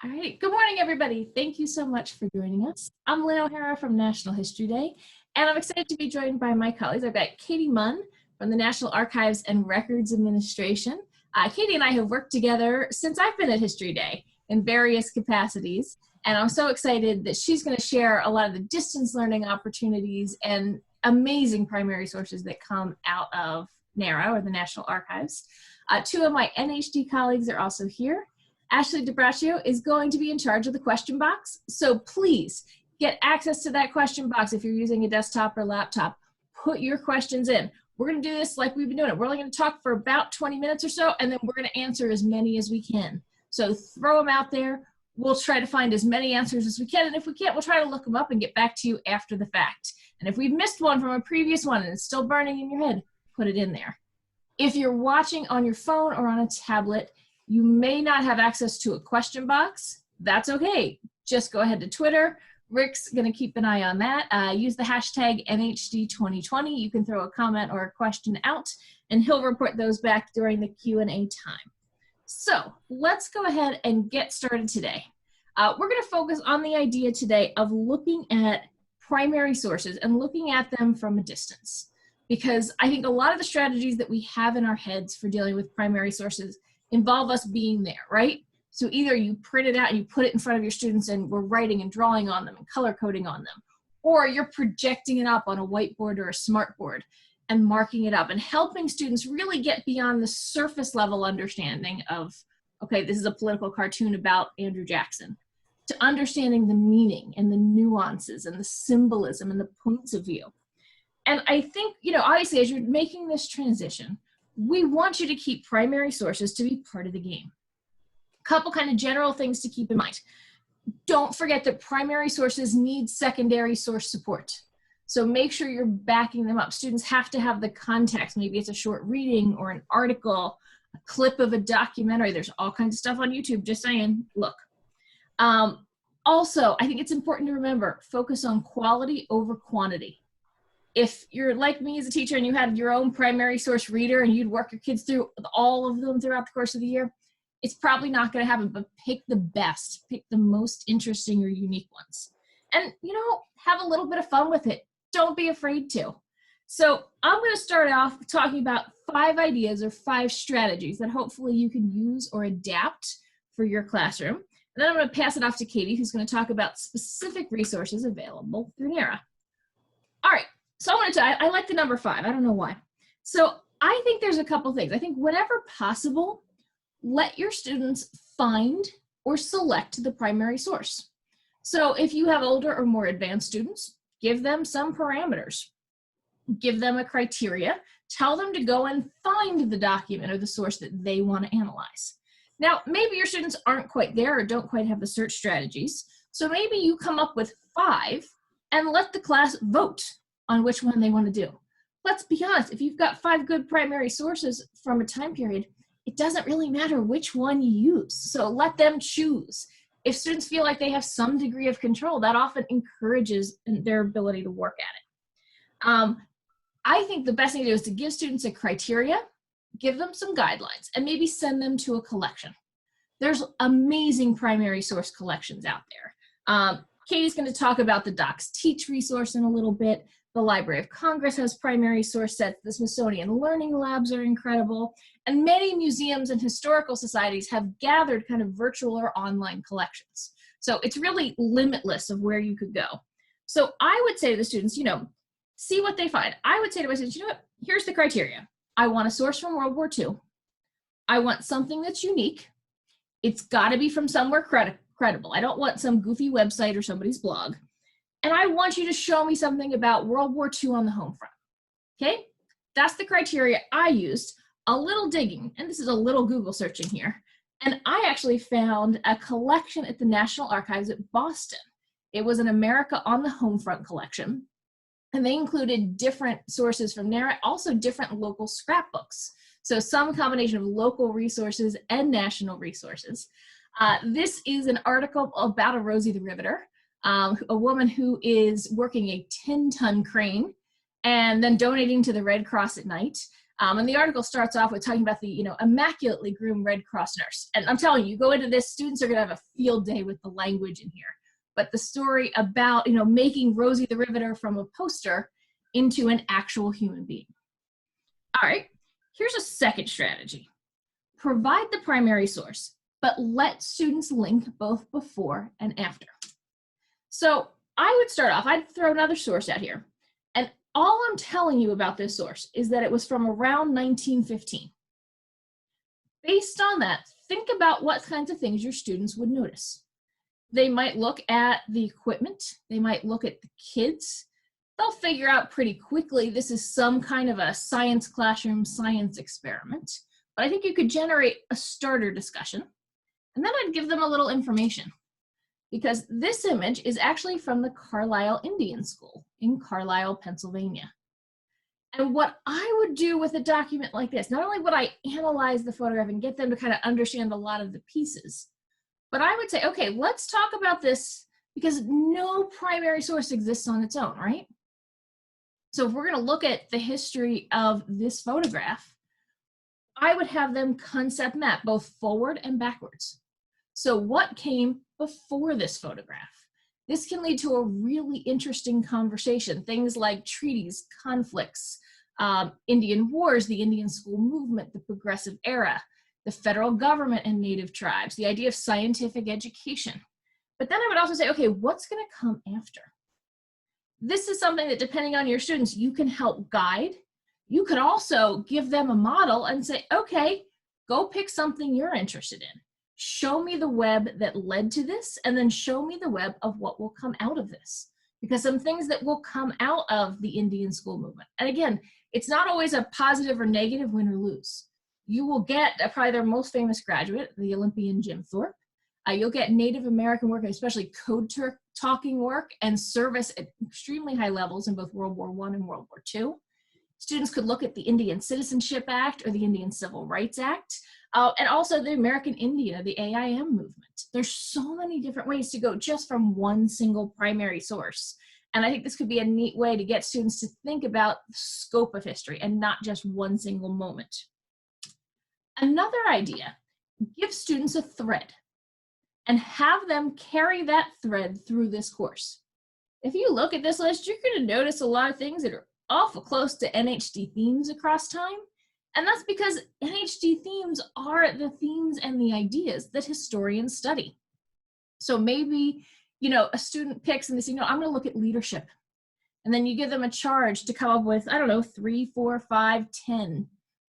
All right. Good morning, everybody. Thank you so much for joining us. I'm Lynn O'Hara from National History Day, and I'm excited to be joined by my colleagues. I've got Katie Munn from the National Archives and Records Administration. Katie and I have worked together since I've been at History Day in various capacities, and I'm so excited that she's going to share a lot of the distance learning opportunities and amazing primary sources that come out of NARA, or the National Archives. Two of my NHD colleagues are also here. Ashley DeBraccio is going to be in charge of the question box, so please get access to that question box if you're using a desktop or laptop. Put your questions in. We're going to do this like we've been doing it. We're only going to talk for about 20 minutes or so, and then we're going to answer as many as we can. So throw them out there. We'll try to find as many answers as we can, and if we can't, we'll try to look them up and get back to you after the fact. And if we've missed one from a previous one and it's still burning in your head, put it in there. If you're watching on your phone or on a tablet, you may not have access to a question box. That's okay. Just go ahead to Twitter. Rick's going to keep an eye on that. Use the hashtag NHD2020. You can throw a comment or a question out, and he'll report those back during the Q&A time. So let's go ahead and get started today. We're going to focus on the idea today of looking at primary sources and looking at them from a distance, because I think a lot of the strategies that we have in our heads for dealing with primary sources involve us being there, right? So either you print it out and you put it in front of your students and we're writing and drawing on them and color coding on them, or you're projecting it up on a whiteboard or a smartboard and marking it up and helping students really get beyond the surface level understanding of, okay, this is a political cartoon about Andrew Jackson, to understanding the meaning and the nuances and the symbolism and the points of view. And I think, obviously as you're making this transition, we want you to keep primary sources to be part of the game. A couple kind of general things to keep in mind. Don't forget that primary sources need secondary source support. So make sure you're backing them up. Students have to have the context. Maybe it's a short reading or an article, a clip of a documentary. There's all kinds of stuff on YouTube, just saying, look. Also, I think it's important to remember, focus on quality over quantity. If you're like me as a teacher and you had your own primary source reader and you'd work your kids through all of them throughout the course of the year, it's probably not going to happen, but pick the best, pick the most interesting or unique ones. And, have a little bit of fun with it. Don't be afraid to. So I'm going to start off talking about 5 ideas or 5 strategies that hopefully you can use or adapt for your classroom. And then I'm going to pass it off to Katie, who's going to talk about specific resources available through NARA. All right. So I like the number 5. I don't know why. So I think there's a couple things. I think whenever possible, let your students find or select the primary source. So if you have older or more advanced students, give them some parameters. Give them a criteria. Tell them to go and find the document or the source that they want to analyze. Now, maybe your students aren't quite there or don't quite have the search strategies. So maybe you come up with 5 and let the class vote on which one they want to do. Let's be honest, if you've got 5 good primary sources from a time period, it doesn't really matter which one you use. So let them choose. If students feel like they have some degree of control, that often encourages their ability to work at it. I think the best thing to do is to give students a criteria, give them some guidelines, and maybe send them to a collection. There's amazing primary source collections out there. Katie's going to talk about the Docsteachorg resource in a little bit. The Library of Congress has primary source sets. The Smithsonian Learning Labs are incredible. And many museums and historical societies have gathered kind of virtual or online collections. So it's really limitless of where you could go. So I would say to the students, see what they find. I would say to my students, what? Here's the criteria. I want a source from World War II. I want something that's unique. It's got to be from somewhere credible. I don't want some goofy website or somebody's blog. And I want you to show me something about World War II on the home front. Okay? That's the criteria I used. A little digging, and this is a little Google searching here, and I actually found a collection at the National Archives at Boston. It was an America on the Home Front collection, and they included different sources from NARA, also different local scrapbooks. So some combination of local resources and national resources. This is an article about a Rosie the Riveter, a woman who is working a 10-ton crane and then donating to the Red Cross at night. And the article starts off with talking about the, immaculately groomed Red Cross nurse. And I'm telling you, you go into this, students are going to have a field day with the language in here. But the story about, making Rosie the Riveter from a poster into an actual human being. All right, here's a second strategy. Provide the primary source, but let students link both before and after. So I would start off, I'd throw another source out here. And all I'm telling you about this source is that it was from around 1915. Based on that, think about what kinds of things your students would notice. They might look at the equipment. They might look at the kids. They'll figure out pretty quickly this is some kind of a science classroom science experiment. But I think you could generate a starter discussion. And then I'd give them a little information. Because this image is actually from the Carlisle Indian School in Carlisle, Pennsylvania. And what I would do with a document like this, not only would I analyze the photograph and get them to kind of understand a lot of the pieces, but I would say, okay, let's talk about this because no primary source exists on its own, right? So if we're going to look at the history of this photograph, I would have them concept map both forward and backwards. So what came before this photograph? This can lead to a really interesting conversation. Things like treaties, conflicts, Indian wars, the Indian school movement, the progressive era, the federal government and native tribes, the idea of scientific education. But then I would also say, okay, what's going to come after? This is something that, depending on your students, you can help guide. You could also give them a model and say, okay, go pick something you're interested in. Show me the web that led to this, and then show me the web of what will come out of this. Because some things that will come out of the Indian school movement. And again, it's not always a positive or negative win or lose. You will get probably their most famous graduate, the Olympian Jim Thorpe. You'll get Native American work, especially code talking work and service at extremely high levels in both World War I and World War II. Students could look at the Indian Citizenship Act or the Indian Civil Rights Act, and also the American Indian or the AIM movement. There's so many different ways to go just from one single primary source. And I think this could be a neat way to get students to think about the scope of history and not just one single moment. Another idea, give students a thread and have them carry that thread through this course. If you look at this list, you're going to notice a lot of things that are awful close to NHD themes across time. And that's because NHD themes are the themes and the ideas that historians study. So maybe, a student picks and they say, I'm going to look at leadership. And then you give them a charge to come up with, 3, 4, 5, 10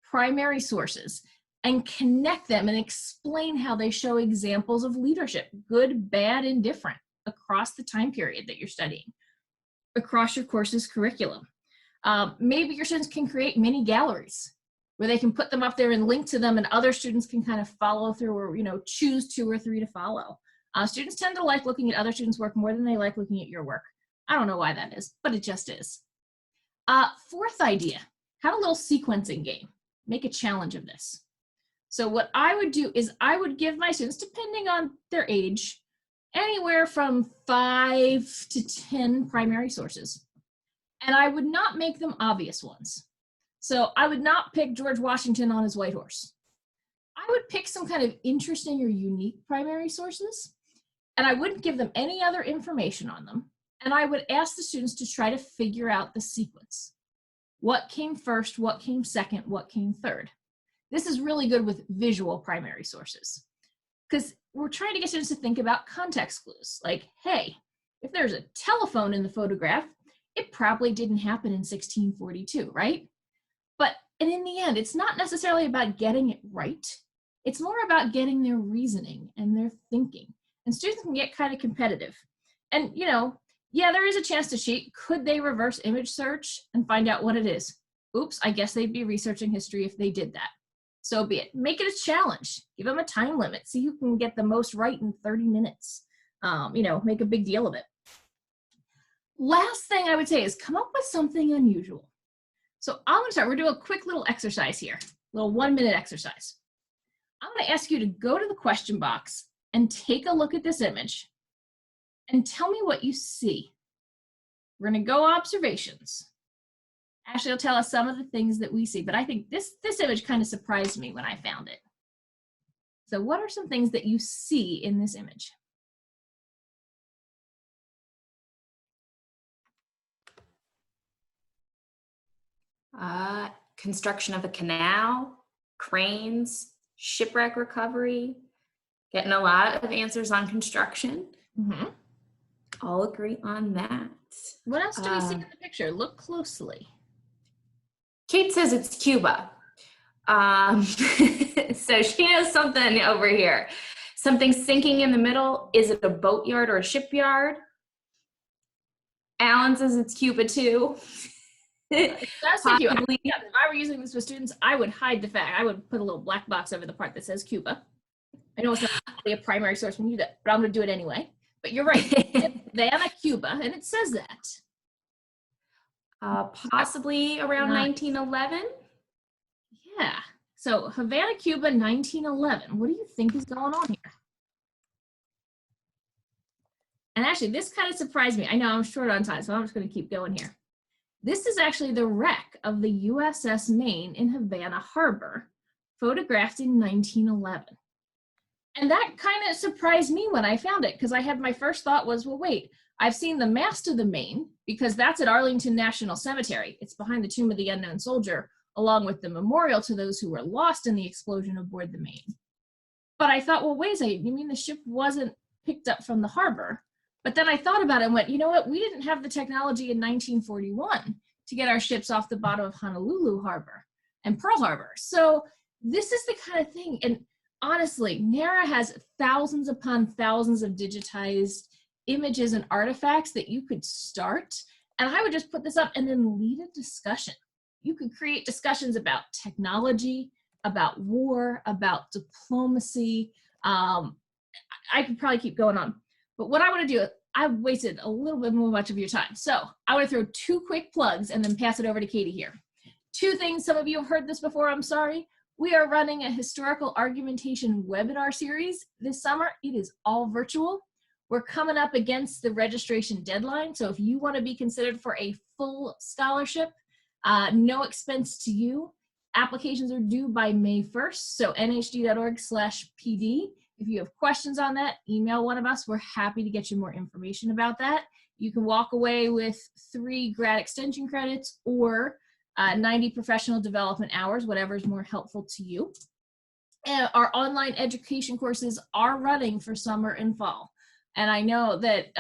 primary sources and connect them and explain how they show examples of leadership, good, bad, and different, across the time period that you're studying, across your course's curriculum. Maybe your students can create mini galleries where they can put them up there and link to them, and other students can kind of follow through or choose 2 or 3 to follow. Students tend to like looking at other students' work more than they like looking at your work. I don't know why that is, but it just is. Fourth idea, have a little sequencing game. Make a challenge of this. So what I would do is I would give my students, depending on their age, anywhere from 5 to 10 primary sources. And I would not make them obvious ones. So I would not pick George Washington on his white horse. I would pick some kind of interesting or unique primary sources, and I wouldn't give them any other information on them. And I would ask the students to try to figure out the sequence. What came first, what came second, what came third. This is really good with visual primary sources, because we're trying to get students to think about context clues. Like, hey, if there's a telephone in the photograph, it probably didn't happen in 1642, right? And in the end, it's not necessarily about getting it right. It's more about getting their reasoning and their thinking. And students can get kind of competitive. And, yeah, there is a chance to cheat. Could they reverse image search and find out what it is? Oops, I guess they'd be researching history if they did that. So be it. Make it a challenge. Give them a time limit. See who can get the most right in 30 minutes. Make a big deal of it. Last thing I would say is come up with something unusual. So I'm going to start. We're doing a quick little exercise here, a little 1-minute exercise. I'm going to ask you to go to the question box and take a look at this image and tell me what you see. We're going to go observations. Ashley will tell us some of the things that we see, but I think this image kind of surprised me when I found it. So what are some things that you see in this image? Construction of a canal, cranes, shipwreck recovery. Getting a lot of answers on construction. Mm-hmm. All agree on that. What else do we see in the picture? Look closely. Kate says it's Cuba. So she knows something over here. Something sinking in the middle. Is it a boatyard or a shipyard? Alan says it's Cuba too. That's a Cuba. Yeah, if I were using this with students, I would hide the fact. I would put a little black box over the part that says Cuba. I know it's not really a primary source when you do that, but I'm going to do it anyway. But you're right. Havana, Cuba, and it says that. Possibly around 1911. Yeah. So Havana, Cuba, 1911. What do you think is going on here? And actually, this kind of surprised me. I know I'm short on time, so I'm just going to keep going here. This is actually the wreck of the USS Maine in Havana Harbor, photographed in 1911. And that kind of surprised me when I found it, because I had my first thought was, well, wait, I've seen the mast of the Maine, because that's at Arlington National Cemetery. It's behind the Tomb of the Unknown Soldier, along with the memorial to those who were lost in the explosion aboard the Maine. But I thought, well, wait a second, you mean the ship wasn't picked up from the harbor? But then I thought about it and went, you know what? We didn't have the technology in 1941 to get our ships off the bottom of Honolulu Harbor and Pearl Harbor. So this is the kind of thing. And honestly, NARA has thousands upon thousands of digitized images and artifacts that you could start. And I would just put this up and then lead a discussion. You could create discussions about technology, about war, about diplomacy. I could probably keep going on. But what I want to do, I've wasted a little bit more much of your time. So I want to throw 2 quick plugs and then pass it over to Katie here. 2 things, some of you have heard this before, I'm sorry. We are running a historical argumentation webinar series this summer. It is all virtual. We're coming up against the registration deadline. So if you want to be considered for a full scholarship, no expense to you, applications are due by May 1st. So nhd.org/PD. If you have questions on that, email one of us. We're happy to get you more information about that. You can walk away with 3 grad extension credits or 90 professional development hours, whatever is more helpful to you. And our online education courses are running for summer and fall. And I know that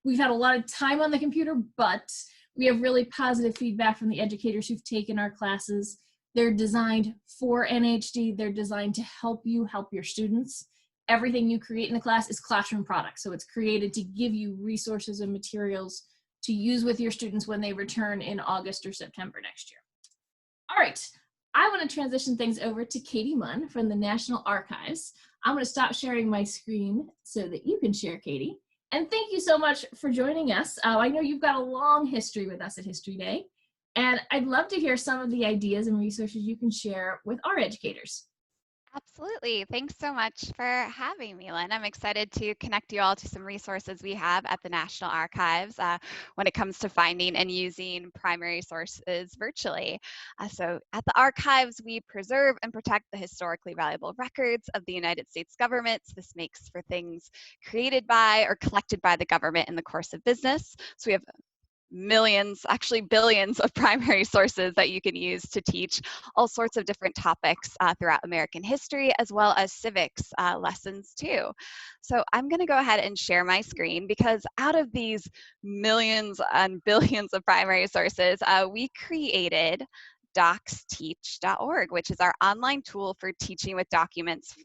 we've had a lot of time on the computer, but we have really positive feedback from the educators who've taken our classes. They're designed for NHD. They're designed to help you help your students. Everything you create in the class is classroom product. So it's created to give you resources and materials to use with your students when they return in August or September next year. All right, I want to transition things over to Katie Munn from the National Archives. I'm going to stop sharing my screen so that you can share, Katie. And thank you so much for joining us. I know you've got a long history with us at History Day. And I'd love to hear some of the ideas and resources you can share with our educators. Absolutely. Thanks so much for having me, Lynn. I'm excited to connect you all to some resources we have at the National Archives when it comes to finding and using primary sources virtually. So at the archives, we preserve and protect the historically valuable records of the United States government. This makes for things created by or collected by the government in the course of business. So we have millions, actually billions of primary sources that you can use to teach all sorts of different topics throughout American history, as well as civics lessons too. So I'm going to go ahead and share my screen, because out of these millions and billions of primary sources, we created Docsteachorg, which is our online tool for teaching with documents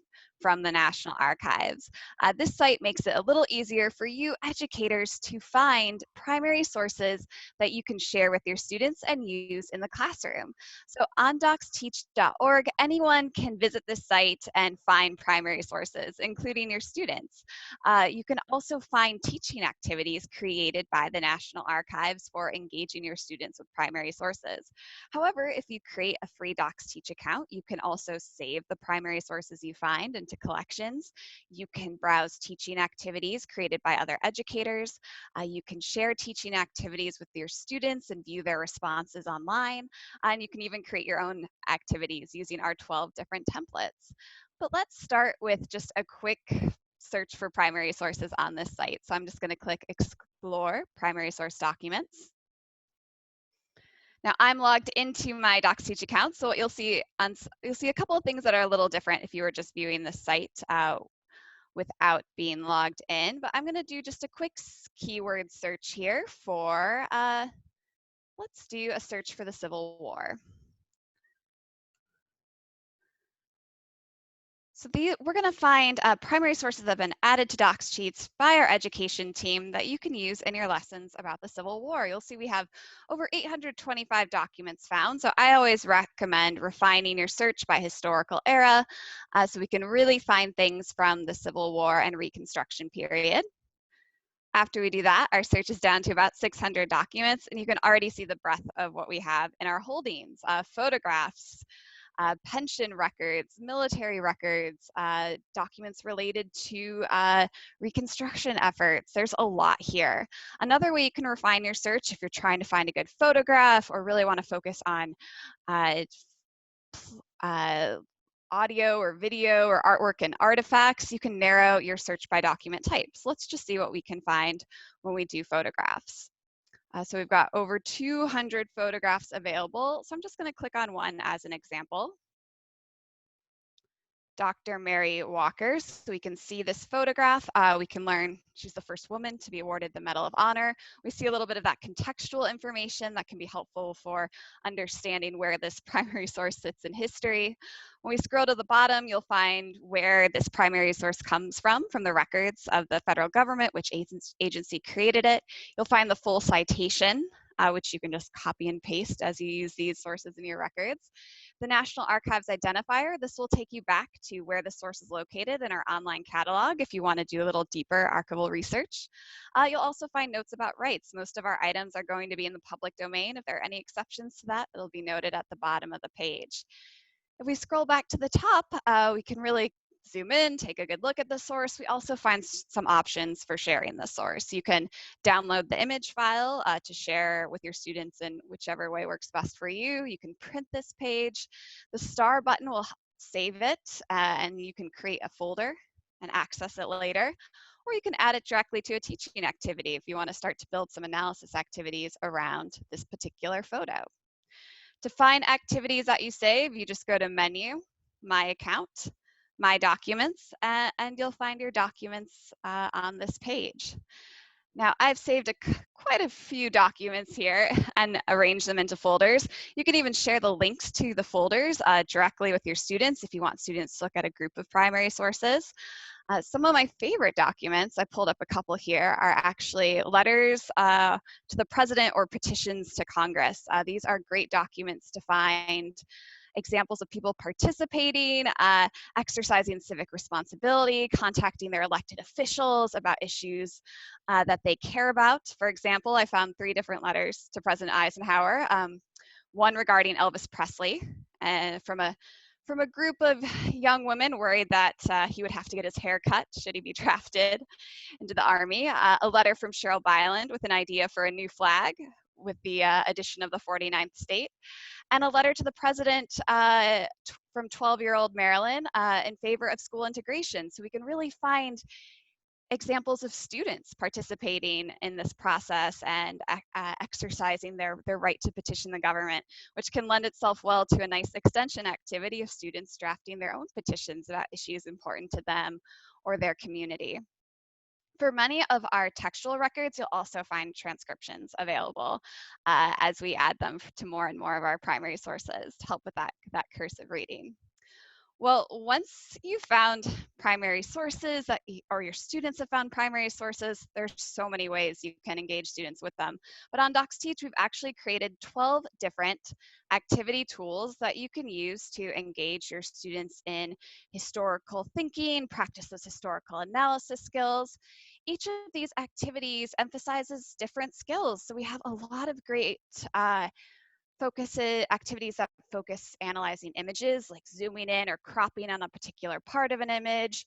from the National Archives. This site makes it a little easier for you educators to find primary sources that you can share with your students and use in the classroom. So on docsteach.org, anyone can visit this site and find primary sources, including your students. You can also find teaching activities created by the National Archives for engaging your students with primary sources. However, if you create a free Docsteach account, you can also save the primary sources you find and into collections. You can browse teaching activities created by other educators. You can share teaching activities with your students and view their responses online. And you can even create your own activities using our 12 different templates. But let's start with just a quick search for primary sources on this site. So I'm just going to click Explore Primary Source Documents. Now I'm logged into my Docsteach account, so what you'll see a couple of things that are a little different if you were just viewing the site without being logged in. But I'm going to do just a quick keyword search here for, let's do a search for the Civil War. So we're going to find primary sources that have been added to docs sheets by our education team that you can use in your lessons about the Civil War. You'll see we have over 825 documents found. So I always recommend refining your search by historical era so we can really find things from the Civil War and Reconstruction period. After we do that, our search is down to about 600 documents, and you can already see the breadth of what we have in our holdings, photographs, pension records, military records, documents related to Reconstruction efforts. There's a lot here. Another way you can refine your search if you're trying to find a good photograph or really want to focus on audio or video or artwork and artifacts, you can narrow your search by document types. Let's just see what we can find when we do photographs. So we've got over 200 photographs available. So I'm just going to click on one as an example. Dr. Mary Walker. So we can see this photograph. We can learn she's the first woman to be awarded the Medal of Honor. We see a little bit of that contextual information that can be helpful for understanding where this primary source sits in history. When we scroll to the bottom, you'll find where this primary source comes from the records of the federal government, which agency created it. You'll find the full citation, which you can just copy and paste as you use these sources in your records. The National Archives identifier, this will take you back to where the source is located in our online catalog if you want to do a little deeper archival research. You'll also find notes about rights. Most of our items are going to be in the public domain. If there are any exceptions to that, it'll be noted at the bottom of the page. If we scroll back to the top, we can really zoom in, take a good look at the source. We also find some options for sharing the source. You can download the image file to share with your students in whichever way works best for you. You can print this page. The star button will save it and you can create a folder and access it later. Or you can add it directly to a teaching activity if you want to start to build some analysis activities around this particular photo. To find activities that you save, you just go to Menu, My Account, My Documents, and you'll find your documents on this page. Now, I've saved quite a few documents here and arranged them into folders. You can even share the links to the folders directly with your students if you want students to look at a group of primary sources. Some of my favorite documents, I pulled up a couple here, are actually letters to the president or petitions to Congress. These are great documents to find examples of people participating, exercising civic responsibility, contacting their elected officials about issues that they care about. For example, I found 3 different letters to President Eisenhower, one regarding Elvis Presley, from a group of young women worried that he would have to get his hair cut should he be drafted into the Army. A letter from Cheryl Byland with an idea for a new flag with the addition of the 49th state, and a letter to the president from 12-year-old Marilyn in favor of school integration. So we can really find examples of students participating in this process and exercising their right to petition the government, which can lend itself well to a nice extension activity of students drafting their own petitions about issues important to them or their community. For many of our textual records, you'll also find transcriptions available as we add them to more and more of our primary sources to help with that cursive reading. Well, once you've found primary sources or your students have found primary sources, there's so many ways you can engage students with them. But on Docsteach, we've actually created 12 different activity tools that you can use to engage your students in historical thinking, practice those historical analysis skills. Each of these activities emphasizes different skills. So we have a lot of great activities that focus analyzing images, like zooming in or cropping on a particular part of an image,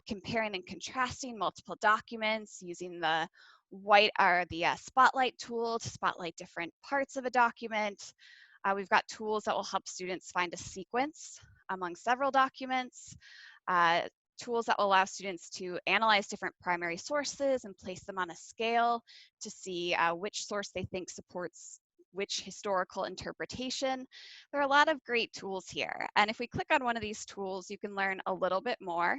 comparing and contrasting multiple documents using the spotlight tool to spotlight different parts of a document. We've got tools that will help students find a sequence among several documents, tools that will allow students to analyze different primary sources and place them on a scale to see which source they think supports which historical interpretation. There are a lot of great tools here. And if we click on one of these tools, you can learn a little bit more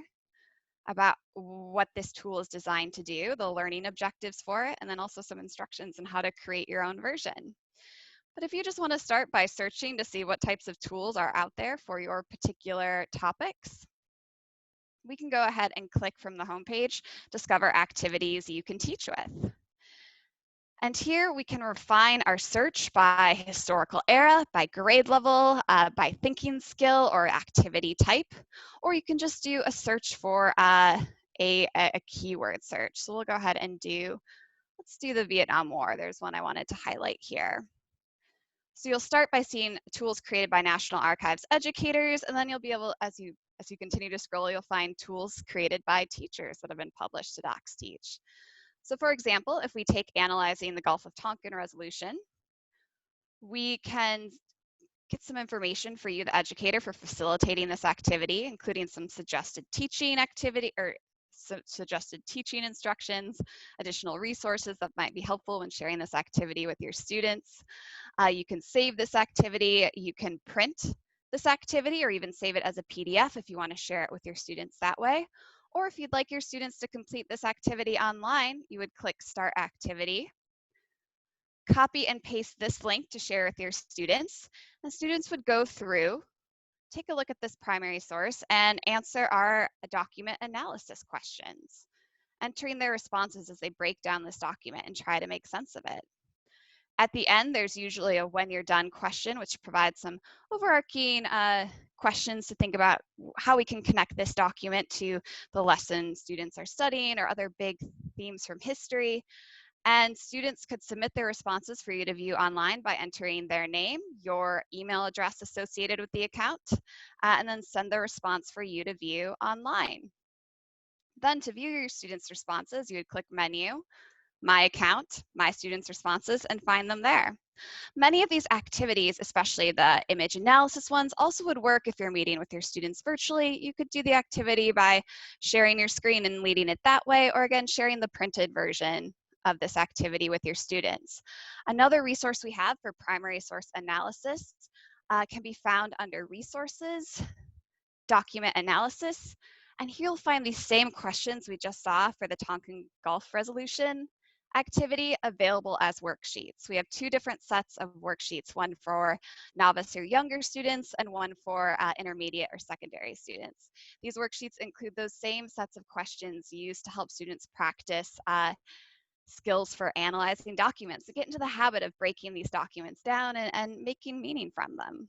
about what this tool is designed to do, the learning objectives for it, and then also some instructions on how to create your own version. But if you just want to start by searching to see what types of tools are out there for your particular topics, we can go ahead and click from the homepage, discover activities you can teach with. And here we can refine our search by historical era, by grade level, by thinking skill or activity type, or you can just do a search for a keyword search. So we'll go ahead and let's do the Vietnam War. There's one I wanted to highlight here. So you'll start by seeing tools created by National Archives educators, and then you'll be able, as you continue to scroll, you'll find tools created by teachers that have been published to Docsteach. So for example, if we take analyzing the Gulf of Tonkin resolution, we can get some information for you, the educator, for facilitating this activity, including some suggested teaching activity or suggested teaching instructions, additional resources that might be helpful when sharing this activity with your students. You can save this activity, you can print this activity, or even save it as a PDF if you want to share it with your students that way. Or if you'd like your students to complete this activity online, you would click Start Activity, copy and paste this link to share with your students, and students would go through, take a look at this primary source, and answer our document analysis questions, entering their responses as they break down this document and try to make sense of it. At the end, there's usually a when you're done question, which provides some overarching questions to think about how we can connect this document to the lesson students are studying or other big themes from history. And students could submit their responses for you to view online by entering their name, your email address associated with the account, and then send the response for you to view online. Then to view your students' responses, you would click Menu, My Account, My Students' Responses, and find them there. Many of these activities, especially the image analysis ones, also would work if you're meeting with your students virtually. You could do the activity by sharing your screen and leading it that way, or again, sharing the printed version of this activity with your students. Another resource we have for primary source analysis can be found under Resources, Document Analysis, and here you'll find these same questions we just saw for the Tonkin Gulf resolution activity available as worksheets. We have two different sets of worksheets, one for novice or younger students and one for intermediate or secondary students. These worksheets include those same sets of questions used to help students practice skills for analyzing documents, to get into the habit of breaking these documents down and making meaning from them.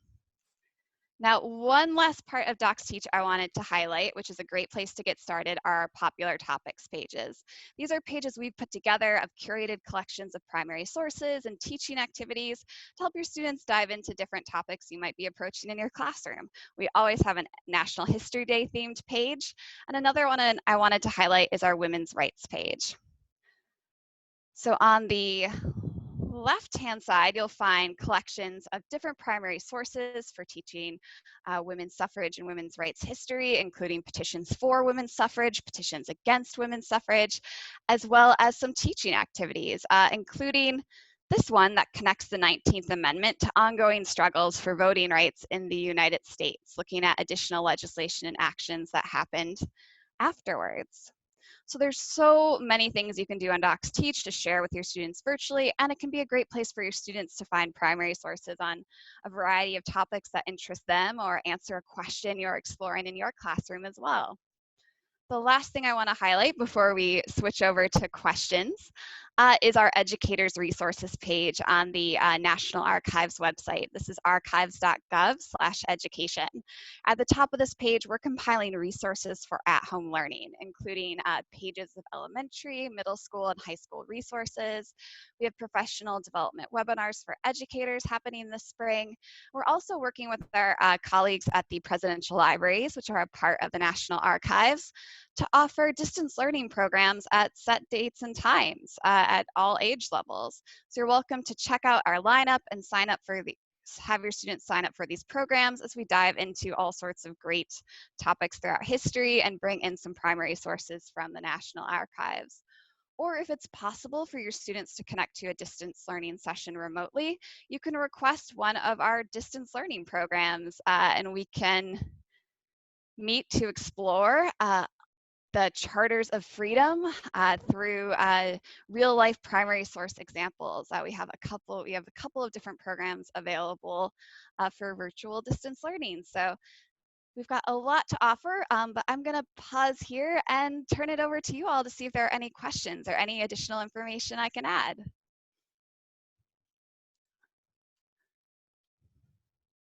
Now, one last part of Docsteach I wanted to highlight, which is a great place to get started, are our popular topics pages. These are pages we've put together of curated collections of primary sources and teaching activities to help your students dive into different topics you might be approaching in your classroom. We always have a National History Day themed page, and another one I wanted to highlight is our women's rights page. So on the left-hand side, you'll find collections of different primary sources for teaching women's suffrage and women's rights history, including petitions for women's suffrage, petitions against women's suffrage, as well as some teaching activities, including this one that connects the 19th Amendment to ongoing struggles for voting rights in the United States, looking at additional legislation and actions that happened afterwards. So there's so many things you can do on Docsteach to share with your students virtually, and it can be a great place for your students to find primary sources on a variety of topics that interest them or answer a question you're exploring in your classroom as well. The last thing I want to highlight before we switch over to questions is our educators resources page on the National Archives website. This is archives.gov/education. At the top of this page, we're compiling resources for at-home learning, including pages of elementary, middle school, and high school resources. We have professional development webinars for educators happening this spring. We're also working with our colleagues at the presidential libraries, which are a part of the National Archives, to offer distance learning programs at set dates and times at all age levels. So you're welcome to check out our lineup and sign up for have your students sign up for these programs as we dive into all sorts of great topics throughout history and bring in some primary sources from the National Archives. Or if it's possible for your students to connect to a distance learning session remotely, you can request one of our distance learning programs and we can meet to explore the charters of freedom through real life primary source examples. We have a couple of different programs available for virtual distance learning. So we've got a lot to offer, but I'm gonna pause here and turn it over to you all to see if there are any questions or any additional information I can add.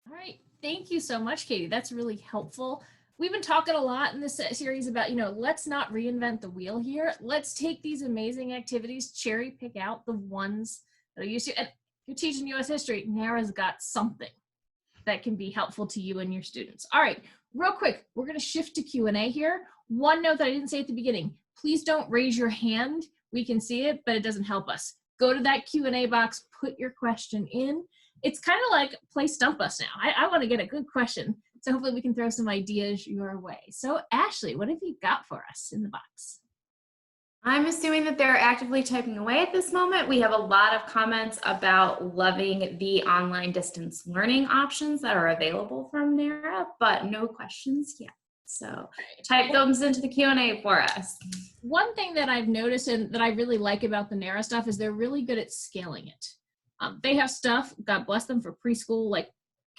All right, thank you so much, Katie. That's really helpful. We've been talking a lot in this series about, let's not reinvent the wheel here. Let's take these amazing activities, cherry pick out the ones that are used to. And if you're teaching U.S. history, NARA's got something that can be helpful to you and your students. All right, real quick, we're going to shift to Q&A here. One note that I didn't say at the beginning, please don't raise your hand. We can see it, but it doesn't help us. Go to that Q&A box, put your question in. It's kind of like play Stump Us now. I want to get a good question. So hopefully we can throw some ideas your way. So Ashley, what have you got for us in the box? I'm assuming that they're actively typing away at this moment. We have a lot of comments about loving the online distance learning options that are available from NARA, but no questions yet. So type those into the Q&A for us. One thing that I've noticed and that I really like about the NARA stuff is they're really good at scaling it. They have stuff, God bless them, for preschool, like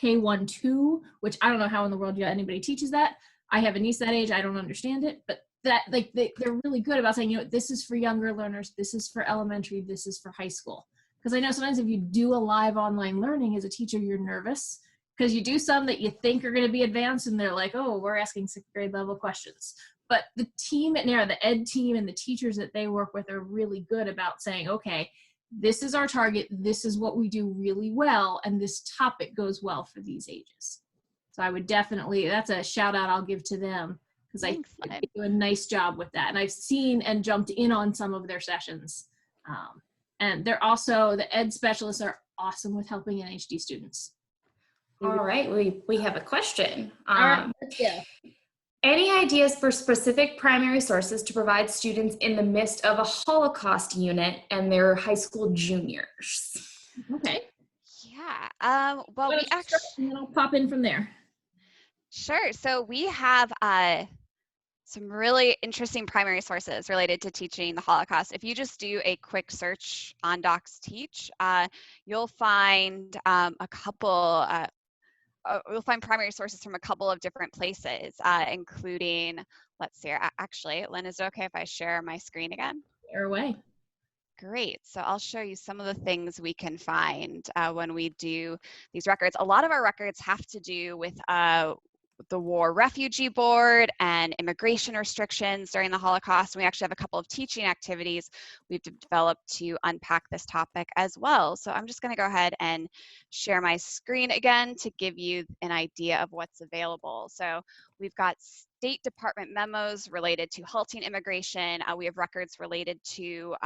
K1, 2, which I don't know how in the world anybody teaches that. I have a niece that age, I don't understand it, but that they're really good about saying, this is for younger learners, this is for elementary, this is for high school. Because I know sometimes if you do a live online learning as a teacher, you're nervous because you do some that you think are going to be advanced and they're like, oh, we're asking 6th grade level questions. But the team at NARA, the ed team and the teachers that they work with are really good about saying, okay, this is our target, this is what we do really well, and this topic goes well for these ages. So I would definitely, that's a shout out I'll give to them, because I think they do a nice job with that. And I've seen and jumped in on some of their sessions. And they're also, the ed specialists are awesome with helping NHD students. All right, we have a question. All right, let's go. Any ideas for specific primary sources to provide students in the midst of a Holocaust unit and their high school juniors? Okay. Yeah, well, we actually, and then I'll pop in from there. Sure, so we have some really interesting primary sources related to teaching the Holocaust. If you just do a quick search on Docsteach, you'll find you'll find primary sources from a couple of different places, including, let's see, actually, Lynn, is it okay if I share my screen again? Share away. Great, so I'll show you some of the things we can find when we do these records. A lot of our records have to do with the War Refugee Board and immigration restrictions during the Holocaust. We actually have a couple of teaching activities we've developed to unpack this topic as well. So I'm just going to go ahead and share my screen again to give you an idea of what's available. So we've got State Department memos related to halting immigration. We have records related to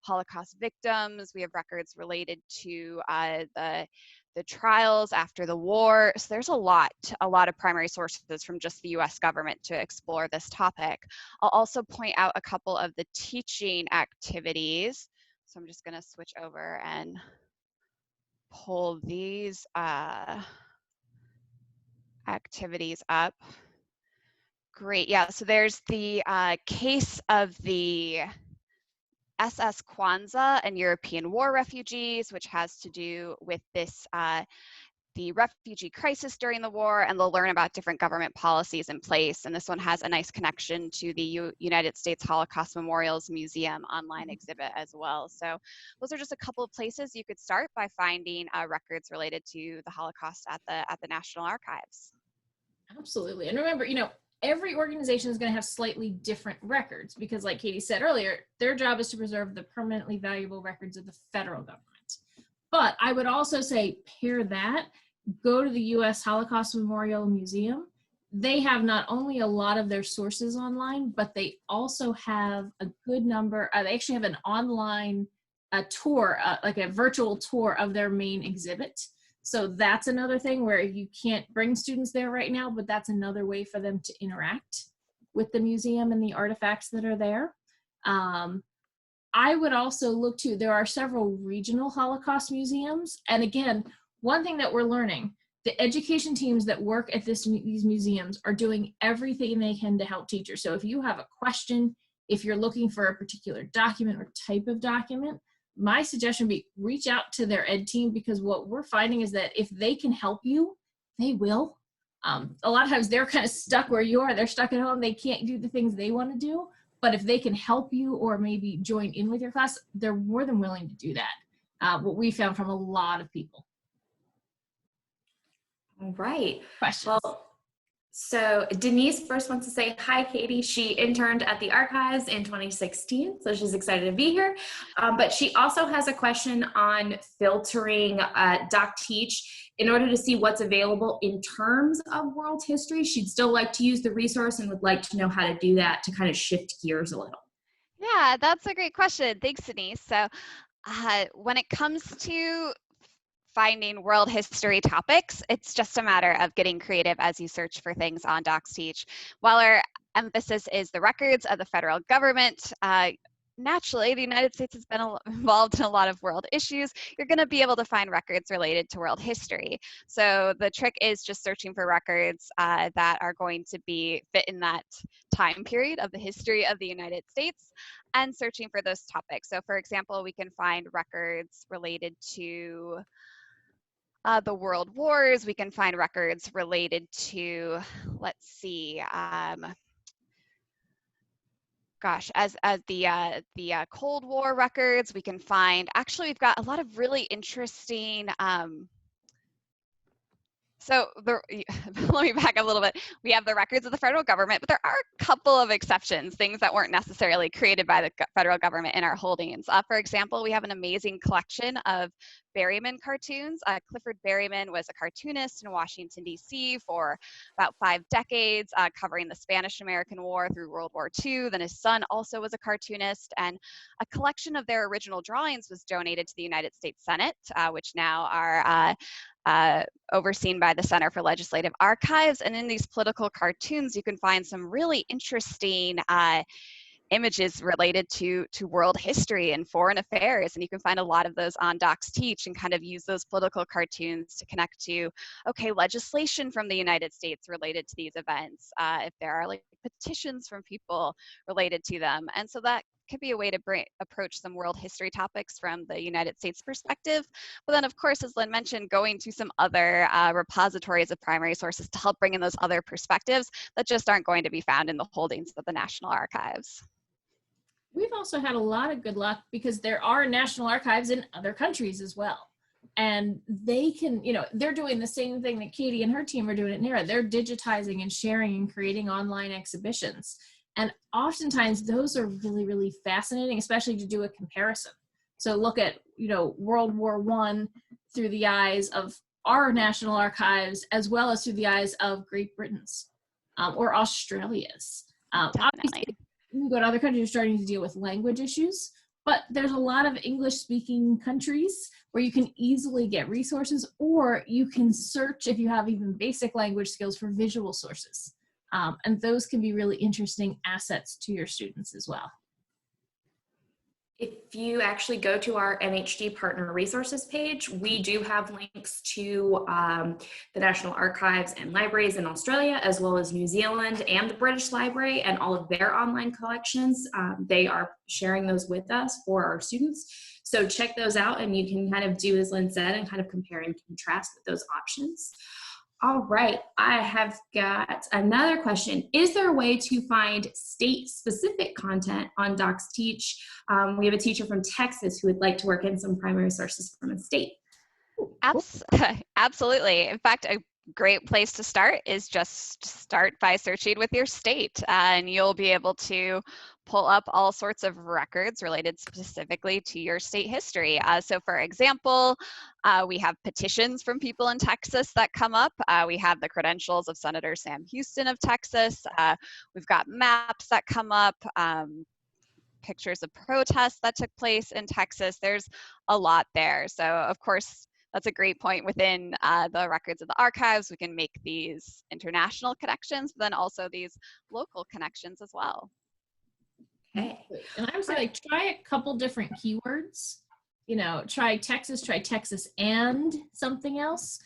Holocaust victims. We have records related to the trials after the war. So there's a lot of primary sources from just the US government to explore this topic. I'll also point out a couple of the teaching activities. So I'm just going to switch over and pull these activities up. Great, yeah, so there's the case of the SS Kwanzaa and European war refugees, which has to do with this the refugee crisis during the war, and they'll learn about different government policies in place. And this one has a nice connection to the United States Holocaust Memorials Museum online exhibit as well. So those are just a couple of places you could start by finding records related to the Holocaust at the National Archives. Absolutely. And remember, every organization is going to have slightly different records because, like Katie said earlier, their job is to preserve the permanently valuable records of the federal government. But I would also say pair that, go to the U.S. Holocaust Memorial Museum. They have not only a lot of their sources online, but they also have a good number. They actually have an online tour, like a virtual tour of their main exhibit. So that's another thing where you can't bring students there right now, but that's another way for them to interact with the museum and the artifacts that are there. I would also look to, there are several regional Holocaust museums. And again, one thing that we're learning, the education teams that work at these museums are doing everything they can to help teachers. So if you have a question, if you're looking for a particular document or type of document, my suggestion would be reach out to their ed team, because what we're finding is that if they can help you, they will. A lot of times they're kind of stuck where you are. They're stuck at home. They can't do the things they want to do. But if they can help you or maybe join in with your class, they're more than willing to do that. What we found from a lot of people. All right. Questions? Well, so Denise first wants to say, hi, Katie. She interned at the archives in 2016, so she's excited to be here. But she also has a question on filtering DocTeach in order to see what's available in terms of world history. She'd still like to use the resource and would like to know how to do that to kind of shift gears a little. Yeah, that's a great question. Thanks, Denise. So when it comes to finding world history topics, it's just a matter of getting creative as you search for things on Docsteach. While our emphasis is the records of the federal government, naturally, the United States has been involved in a lot of world issues. You're going to be able to find records related to world history. So the trick is just searching for records that are going to fit in that time period of the history of the United States and searching for those topics. So for example, we can find records related to the world wars. We can find records related to, let's see, as the Cold War records. We can find, actually, we've got a lot of really interesting, let me back a little bit. We have the records of the federal government, but there are a couple of exceptions, things that weren't necessarily created by the federal government in our holdings. For example, we have an amazing collection of Berryman cartoons. Clifford Berryman was a cartoonist in Washington, D.C. for about 5 decades, covering the Spanish-American War through World War II. Then his son also was a cartoonist, and a collection of their original drawings was donated to the United States Senate, which now are overseen by the Center for Legislative Archives. And in these political cartoons, you can find some really interesting images related to world history and foreign affairs. And you can find a lot of those on Docsteach and kind of use those political cartoons to connect to, okay, legislation from the United States related to these events, if there are like petitions from people related to them. And so that could be a way to approach some world history topics from the United States perspective. But then, of course, as Lynn mentioned, going to some other repositories of primary sources to help bring in those other perspectives that just aren't going to be found in the holdings of the National Archives. We've also had a lot of good luck because there are national archives in other countries as well. And they can, they're doing the same thing that Katie and her team are doing at NARA. They're digitizing and sharing and creating online exhibitions. And oftentimes those are really, really fascinating, especially to do a comparison. So look at, World War I through the eyes of our national archives, as well as through the eyes of Great Britain's or Australia's. Obviously, you go to other countries, you're starting to deal with language issues, but there's a lot of English-speaking countries where you can easily get resources, or you can search if you have even basic language skills for visual sources. And those can be really interesting assets to your students as well. If you actually go to our NHG Partner Resources page, we do have links to the National Archives and Libraries in Australia, as well as New Zealand and the British Library and all of their online collections. They are sharing those with us for our students. So check those out and you can kind of do as Lynn said and kind of compare and contrast with those options. All right, I have got another question. Is there a way to find state-specific content on Docsteach? We have a teacher from Texas who would like to work in some primary sources from a state. Absolutely. In fact, a great place to start is just start by searching with your state, and you'll be able to pull up all sorts of records related specifically to your state history. So for example, we have petitions from people in Texas that come up. We have the credentials of Senator Sam Houston of Texas. We've got maps that come up, pictures of protests that took place in Texas. There's a lot there. So of course, that's a great point. Within the records of the archives, we can make these international connections, but then also these local connections as well. Okay. And I would say, like, try a couple different keywords. You know, try Texas and something else.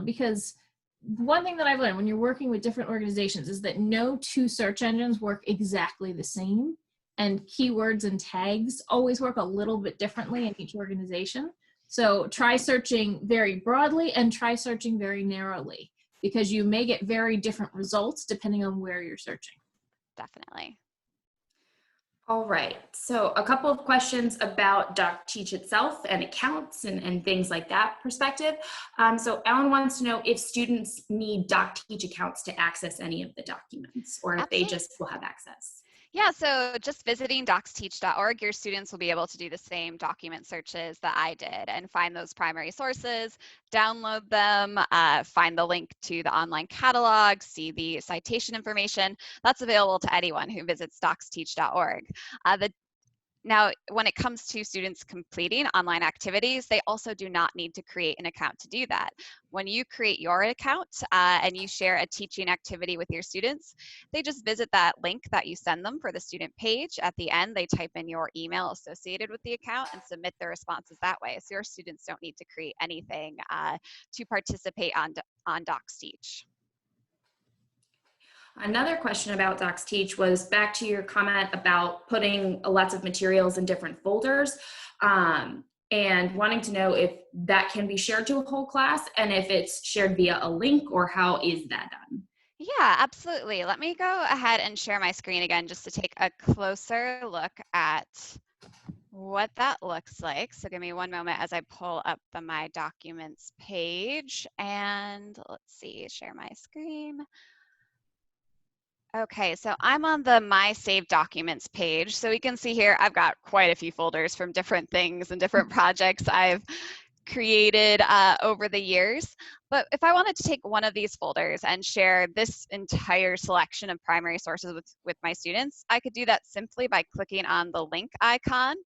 Because one thing that I've learned when you're working with different organizations is that no two search engines work exactly the same. And keywords and tags always work a little bit differently in each organization. So try searching very broadly and try searching very narrowly, because you may get very different results depending on where you're searching. Definitely. All right, so a couple of questions about Docsteach itself and accounts and things like that perspective. So Ellen wants to know if students need Docsteach accounts to access any of the documents, or if they just will have access. Yeah, so just visiting Docsteach.org, your students will be able to do the same document searches that I did and find those primary sources, download them, find the link to the online catalog, see the citation information. That's available to anyone who visits Docsteach.org. Now, when it comes to students completing online activities, they also do not need to create an account to do that. When you create your account and you share a teaching activity with your students, they just visit that link that you send them for the student page. At the end, they type in your email associated with the account and submit their responses that way. So your students don't need to create anything to participate on Docsteach. Another question about Docsteach was back to your comment about putting lots of materials in different folders and wanting to know if that can be shared to a whole class and if it's shared via a link, or how is that done? Yeah, absolutely. Let me go ahead and share my screen again just to take a closer look at what that looks like. So give me one moment as I pull up the My Documents page, and let's see, share my screen. Okay, so I'm on the My Saved Documents page. So we can see here, I've got quite a few folders from different things and different projects I've created over the years. But if I wanted to take one of these folders and share this entire selection of primary sources with my students, I could do that simply by clicking on the link icon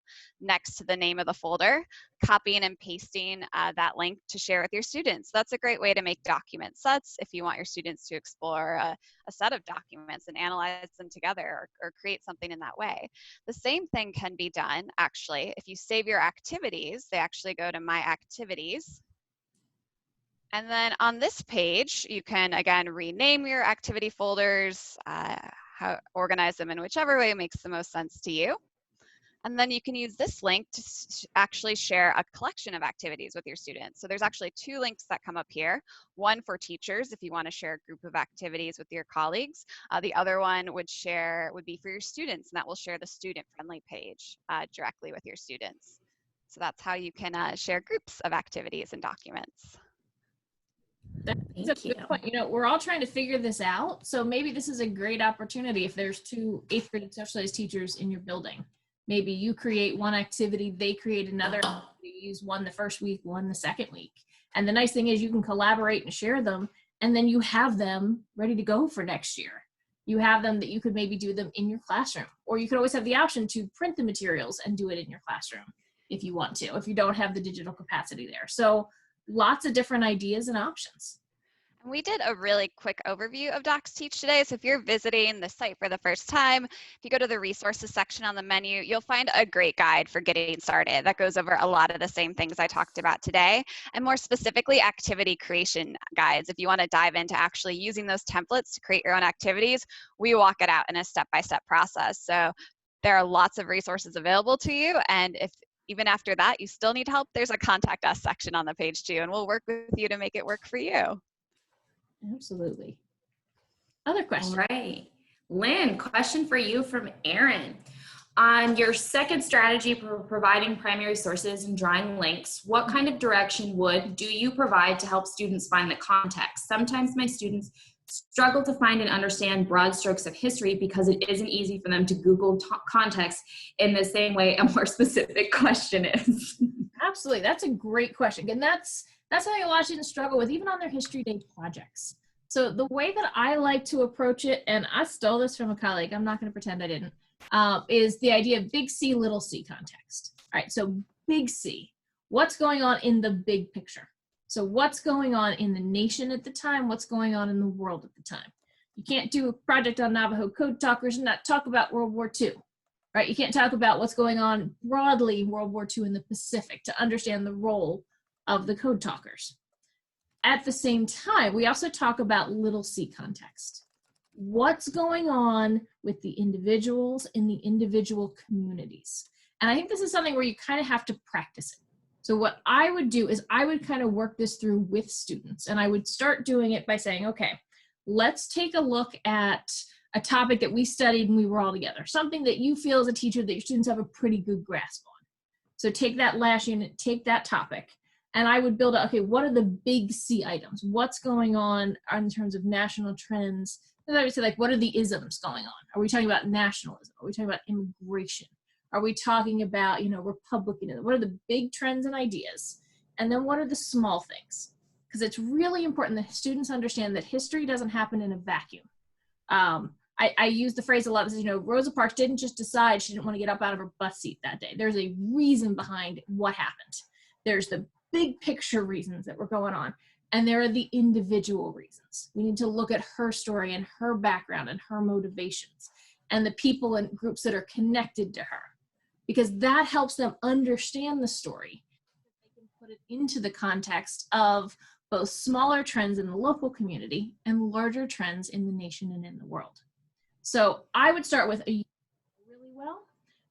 next to the name of the folder, copying and pasting that link to share with your students. That's a great way to make document sets if you want your students to explore a set of documents and analyze them together, or create something in that way. The same thing can be done, actually, if you save your activities. They actually go to My Activities. And then on this page, you can, again, rename your activity folders, organize them in whichever way makes the most sense to you. And then you can use this link to actually share a collection of activities with your students. So there's actually two links that come up here. One for teachers, if you want to share a group of activities with your colleagues. The other one would be for your students, and that will share the student-friendly page directly with your students. So that's how you can share groups of activities and documents. That's a good point. You know, we're all trying to figure this out. So maybe this is a great opportunity if there's two 8th grade social studies teachers in your building. Maybe you create one activity, they create another. You use one the first week, one the second week. And the nice thing is you can collaborate and share them, and then you have them ready to go for next year. You have them that you could maybe do them in your classroom, or you could always have the option to print the materials and do it in your classroom if you want to, if you don't have the digital capacity there. So lots of different ideas and options. We did a really quick overview of Docsteach today. So if you're visiting the site for the first time, if you go to the resources section on the menu, you'll find a great guide for getting started that goes over a lot of the same things I talked about today, and more specifically, activity creation guides. If you want to dive into actually using those templates to create your own activities, we walk it out in a step-by-step process. So there are lots of resources available to you, and if even after that you still need help, there's a contact us section on the page too, and we'll work with you to make it work for you. Absolutely. Other questions? All right. Lynn, question for you from Aaron. On your second strategy for providing primary sources and drawing links, what kind of direction do you provide to help students find the context? Sometimes my students struggle to find and understand broad strokes of history because it isn't easy for them to Google context in the same way a more specific question is. Absolutely. That's a great question. And that's something a lot of students struggle with, even on their History Day projects. So the way that I like to approach it, and I stole this from a colleague, I'm not going to pretend I didn't, is the idea of big C, little c context. All right, so big C, what's going on in the big picture? So what's going on in the nation at the time? What's going on in the world at the time? You can't do a project on Navajo code talkers and not talk about World War II, right? You can't talk about what's going on broadly in World War II in the Pacific to understand the role of the code talkers. At the same time, we also talk about little c context. What's going on with the individuals in the individual communities? And I think this is something where you kind of have to practice it. So what I would do is I would kind of work this through with students, and I would start doing it by saying, okay, let's take a look at a topic that we studied when we were all together, something that you feel as a teacher that your students have a pretty good grasp on. So take that last unit, take that topic, and I would build up, okay, what are the big C items? What's going on in terms of national trends? And I would say, like, what are the isms going on? Are we talking about nationalism? Are we talking about immigration? Are we talking about, republicanism? What are the big trends and ideas? And then what are the small things? Because it's really important that students understand that history doesn't happen in a vacuum. I use the phrase a lot. That says, Rosa Parks didn't just decide she didn't want to get up out of her bus seat that day. There's a reason behind what happened. There's the big picture reasons that were going on, and there are the individual reasons. We need to look at her story and her background and her motivations and the people and groups that are connected to her, because that helps them understand the story. They can put it into the context of both smaller trends in the local community and larger trends in the nation and in the world. So I would start with really well.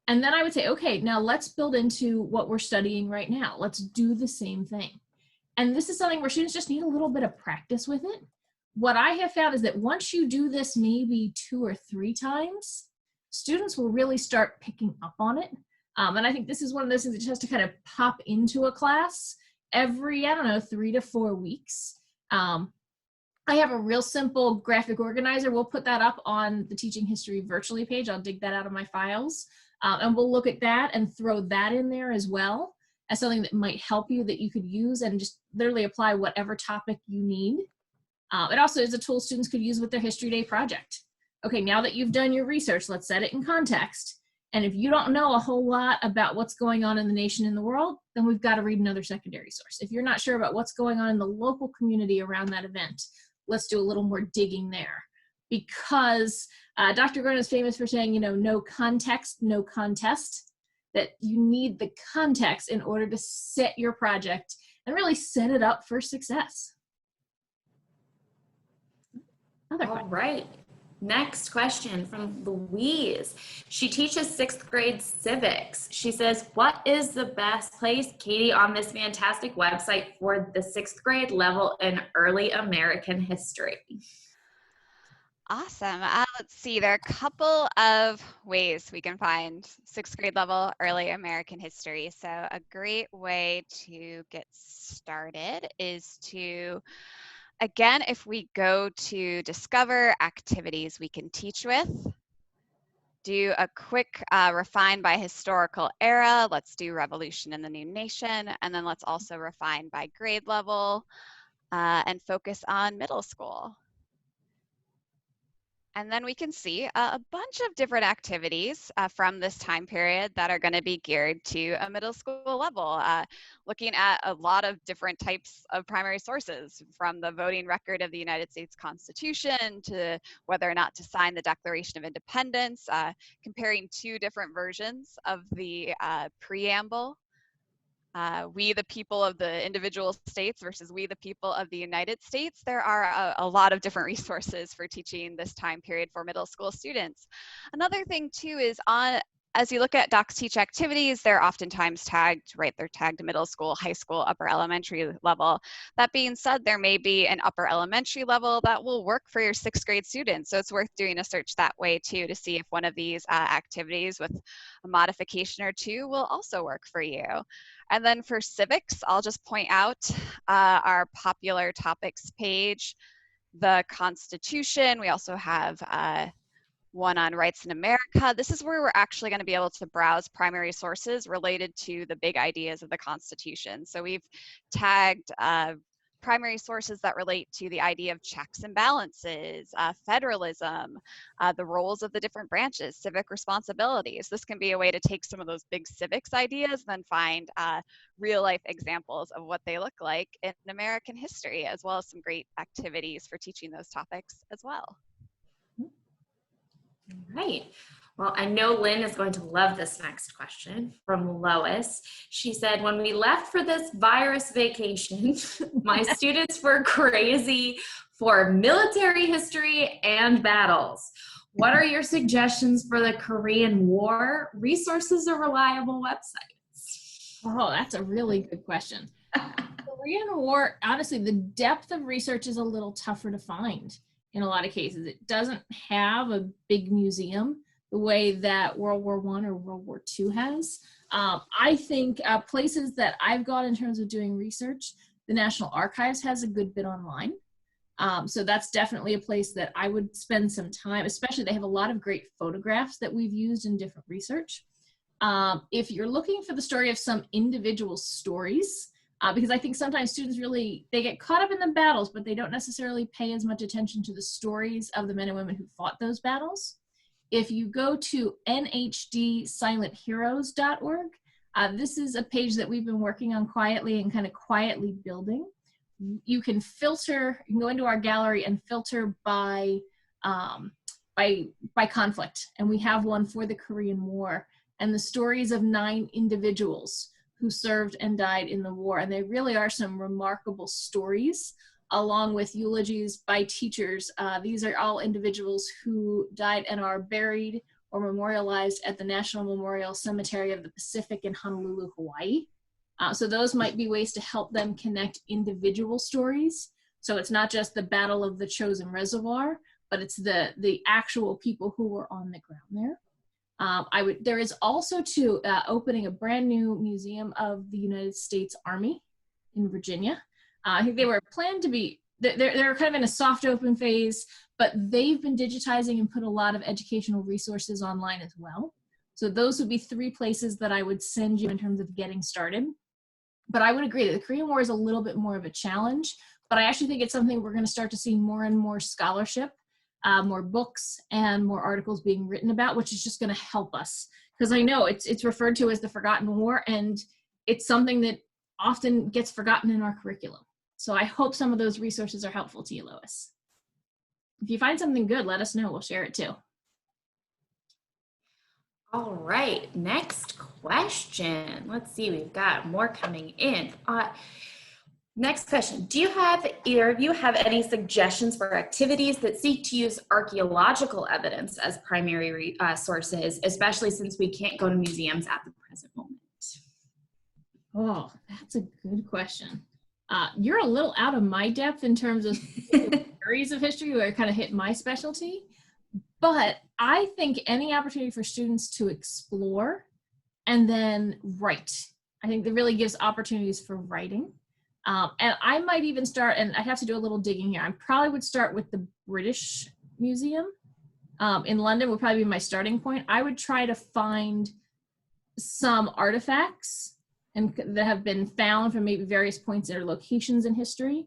And then I would say, okay, now let's build into what we're studying right now. Let's do the same thing. And this is something where students just need a little bit of practice with it. What I have found is that once you do this maybe 2 or 3 times, students will really start picking up on it. And I think this is one of those things that just has to kind of pop into a class every, 3 to 4 weeks. I have a real simple graphic organizer. We'll put that up on the Teaching History Virtually page. I'll dig that out of my files. And we'll look at that and throw that in there as well as something that might help you that you could use and just literally apply whatever topic you need. It also is a tool students could use with their History Day project. Okay, now that you've done your research, let's set it in context. And if you don't know a whole lot about what's going on in the nation and the world, then we've got to read another secondary source. If you're not sure about what's going on in the local community around that event, let's do a little more digging there. Because Dr. Gordon is famous for saying, no context, no contest, that you need the context in order to set your project and really set it up for success. All right. Next question from Louise. She teaches 6th grade civics. She says, what is the best place, Katie, on this fantastic website for the 6th grade level in early American history? Awesome. Let's see, there are a couple of ways we can find 6th grade level early American history. So a great way to get started is to, again, if we go to discover activities we can teach with, do a quick refine by historical era. Let's do Revolution in the New Nation. And then let's also refine by grade level and focus on middle school. And then we can see a bunch of different activities from this time period that are going to be geared to a middle school level, looking at a lot of different types of primary sources, from the voting record of the United States Constitution to whether or not to sign the Declaration of Independence, comparing two different versions of the preamble. We the people of the individual states versus we the people of the United States. There are a lot of different resources for teaching this time period for middle school students. Another thing too is as you look at Docsteach activities, they're oftentimes tagged, right? They're tagged middle school, high school, upper elementary level. That being said, there may be an upper elementary level that will work for your 6th grade students. So it's worth doing a search that way too, to see if one of these activities with a modification or two will also work for you. And then for civics, I'll just point out our popular topics page, the Constitution. We also have one on rights in America. This is where we're actually going to be able to browse primary sources related to the big ideas of the Constitution. So we've tagged primary sources that relate to the idea of checks and balances, federalism, the roles of the different branches, civic responsibilities. This can be a way to take some of those big civics ideas and then find real life examples of what they look like in American history, as well as some great activities for teaching those topics as well. All right. Well, I know Lynn is going to love this next question from Lois. She said, when we left for this virus vacation, my students were crazy for military history and battles. What are your suggestions for the Korean War? Resources or reliable websites? Oh, that's a really good question. Korean War, honestly, the depth of research is a little tougher to find in a lot of cases. It doesn't have a big museum the way that World War I or World War II has. I think places that I've got in terms of doing research, the National Archives has a good bit online. So that's definitely a place that I would spend some time, especially they have a lot of great photographs that we've used in different research. If you're looking for the story of some individual stories, because I think sometimes students they get caught up in the battles, but they don't necessarily pay as much attention to the stories of the men and women who fought those battles. If you go to nhdsilentheroes.org, this is a page that we've been working on quietly and kind of quietly building. You can filter, you can go into our gallery and filter by conflict. And we have one for the Korean War and the stories of 9 individuals who served and died in the war. And they really are some remarkable stories, along with eulogies by teachers. These are all individuals who died and are buried or memorialized at the National Memorial Cemetery of the Pacific in Honolulu, Hawaii. So those might be ways to help them connect individual stories. So it's not just the Battle of the Chosin Reservoir, but it's the actual people who were on the ground there. There is also opening a brand new museum of the United States Army in Virginia. I think they were planned to be, they're kind of in a soft open phase, but they've been digitizing and put a lot of educational resources online as well. So those would be 3 places that I would send you in terms of getting started. But I would agree that the Korean War is a little bit more of a challenge, but I actually think it's something we're going to start to see more and more scholarship, more books and more articles being written about, which is just going to help us. Because I know it's referred to as the Forgotten War, and it's something that often gets forgotten in our curriculum. So I hope some of those resources are helpful to you, Lois. If you find something good, let us know. We'll share it too. All right, next question. Let's see, we've got more coming in. Next question. Do either of you have any suggestions for activities that seek to use archaeological evidence as primary sources, especially since we can't go to museums at the present moment? Oh, that's a good question. You're a little out of my depth in terms of areas of history where I kind of hit my specialty, but I think any opportunity for students to explore and then write, I think that really gives opportunities for writing. And I might even start, and I have to do a little digging here, I probably would start with the British Museum in London would probably be my starting point. I would try to find some artifacts that have been found from maybe various points or locations in history,